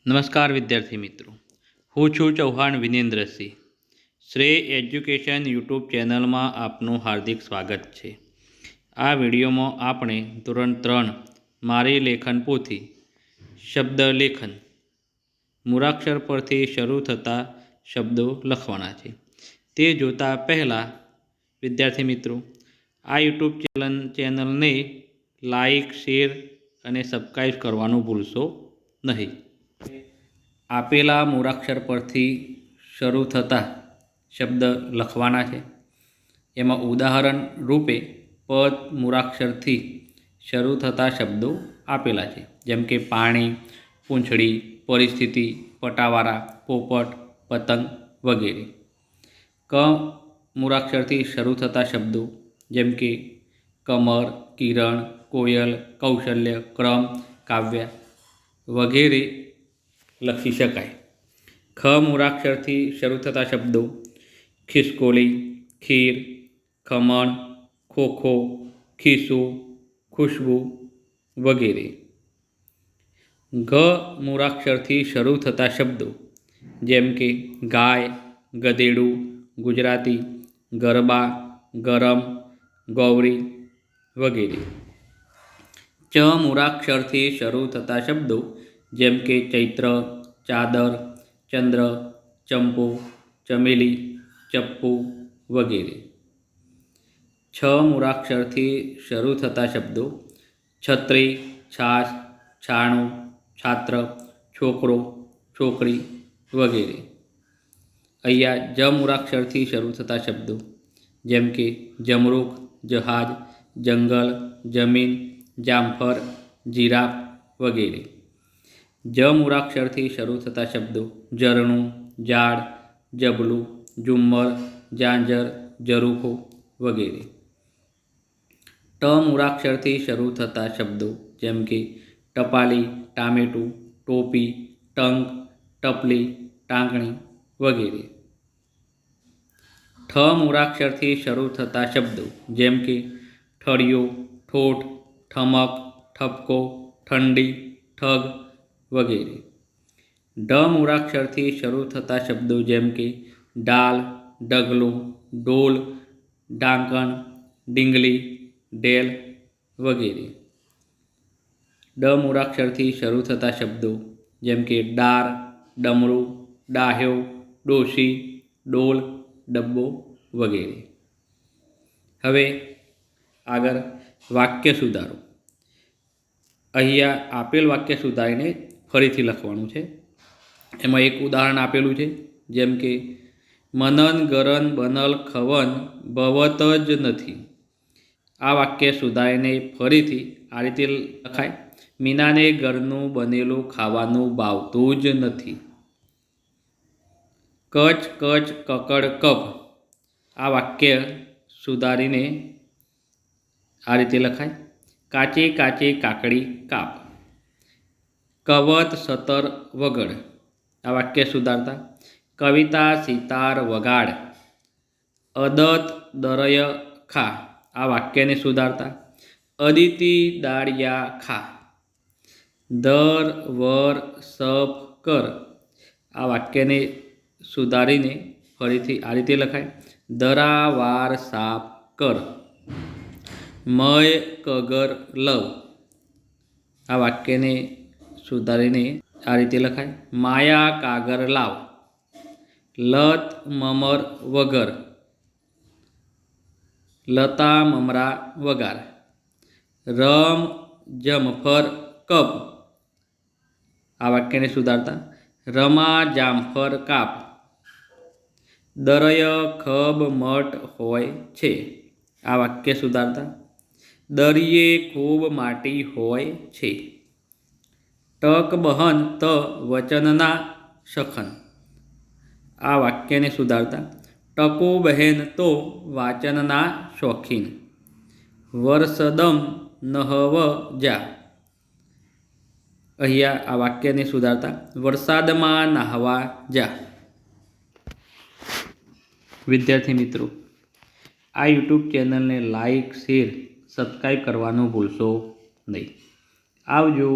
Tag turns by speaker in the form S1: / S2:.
S1: નમસ્કાર વિદ્યાર્થી મિત્રો, હું છું ચૌહાણ વિનેન્દ્રસિંહ. શ્રેય એજ્યુકેશન યુટ્યુબ ચેનલમાં આપનું હાર્દિક સ્વાગત છે. આ વિડીયોમાં આપણે ધોરણ 3 મારી લેખન પોથી શબ્દ લેખન મૂળાક્ષર પરથી શરૂ થતા શબ્દો લખવાના છે. તે જોતાં પહેલાં વિદ્યાર્થી મિત્રો, આ યુટ્યુબ ચેનલને લાઈક, શેર અને સબસ્ક્રાઈબ કરવાનું ભૂલશો નહીં. આપેલા મૂળાક્ષર પરથી શરૂ થતા શબ્દ લખવાના છે. એમાં ઉદાહરણ રૂપે પદ મૂળાક્ષરથી શરૂ થતા શબ્દો આપેલા છે, જેમ કે પાણી, પૂંછડી, પરિસ્થિતિ, પટાવાળા, પોપટ, પતંગ વગેરે. ક મૂળાક્ષરથી શરૂ થતા શબ્દો જેમ કે કમર, કિરણ, કોયલ, કૌશલ્ય, ક્રમ, કાવ્ય વગેરે લખી શકાય. ખ મૂળાક્ષરથી શરૂ થતા શબ્દો ખિસકોલી, ખીર, ખમણ, ખોખો, ખીસું, ખુશ્બુ વગેરે. ઘ મૂળાક્ષરથી શરૂ થતા શબ્દો જેમ કે ગાય, ગધેડું, ગુજરાતી, ગરબા, ગરમ, ગૌરી વગેરે. ચ મૂળાક્ષરથી શરૂ થતા શબ્દો જેમ કે ચૈત્ર, ચાદર, ચંદ્ર, ચંપો, ચમેલી, ચપ્પુ વગેરે. છ મૂળાક્ષરથી શરૂ થતા શબ્દો છત્રી, છાશ, છાણું, છાત્ર, છોકરો, છોકરી વગેરે. અહીંયા જ મૂળાક્ષરથી શરૂ થતા શબ્દો જેમ કે જમરૂખ, જહાજ, જંગલ, જમીન, જામફળ, જીરાફ વગેરે. જ મૂળાક્ષરથી શરૂ થતા શબ્દો ઝરણું, ઝાડ, જબલું, ઝુમ્મર, ઝાંઝર, ઝરૂખો વગેરે. ટ મૂળાક્ષરથી શરૂ થતા શબ્દો જેમ કે ટપાલી, ટામેટું, ટોપી, ટંક, ટપલી, ટાંકણી વગેરે. ઠ મૂળાક્ષરથી શરૂ થતા શબ્દો જેમ કે ઠળિયો, ઠોઠ, ઠમક, ઠપકો, ઠંડી, ઠગ વગેરે. ઢ મૂળાક્ષરથી શરૂ થતા શબ્દો જેમ કે ડાલ, ઢગલો, ઢોલ, ઢાંકણ, ડીંગલી, ઢેલ વગેરે. ડ મૂળાક્ષરથી શરૂ થતા શબ્દો જેમ કે ડાર, ડમરું, ડાહ્યો, ડોશી, ડોલ, ડબ્બો વગેરે. હવે આગળ વાક્ય સુધારો. અહીંયા આપેલ વાક્ય સુધારીને ફરીથી લખવાનું છે. એમાં એક ઉદાહરણ આપેલું છે જેમ કે મનન ગરન બનલ ખવન ભવત જ નથી. આ વાક્ય સુધારીને ફરીથી આ રીતે લખાય: મીનાને ઘરનું બનેલું ખાવાનું ભાવતું જ નથી. કચ કચ કકડ કપ. આ વાક્ય સુધારીને આ રીતે લખાય: કાચે કાચે કાકડી કાપ. કવત સતર વગડ. આ વાક્ય સુધારતા કવિતા સિતાર વગાડ. અદત દરય ખા. આ વાક્યને સુધારતા અદિતિ દાળિયા ખા. દર વર સપ કર. આ વાક્યને સુધારીને ફરીથી આ રીતે લખાય: દરા વાર સાપ કર. મય કગર લવ. આ વાક્યને સુધારીને આ રીતે લખાય: માયા કાગર લાવ. લત મમર વગર. લતા મમરા વગાર. રમ જમફર કપ. આ વાક્યને સુધારતા રમા જામફર કાપ. દરય ખબ મઠ હોય છે. આ વાક્ય સુધારતા દરિયે ખૂબ માટી હોય છે. ટક બહન ત વચનના સખન. આ વાક્યને સુધારતા ટકો બહેન તો વાચનના શોખીન. વર્ષદમ નહવ જા. અહીંયા આ વાક્યને સુધારતા વરસાદમાં નાહવા જા. વિદ્યાર્થી મિત્રો, આ યુટ્યુબ ચેનલને લાઈક, શેર, સબસ્ક્રાઈબ કરવાનું ભૂલશો નહીં. આવજો.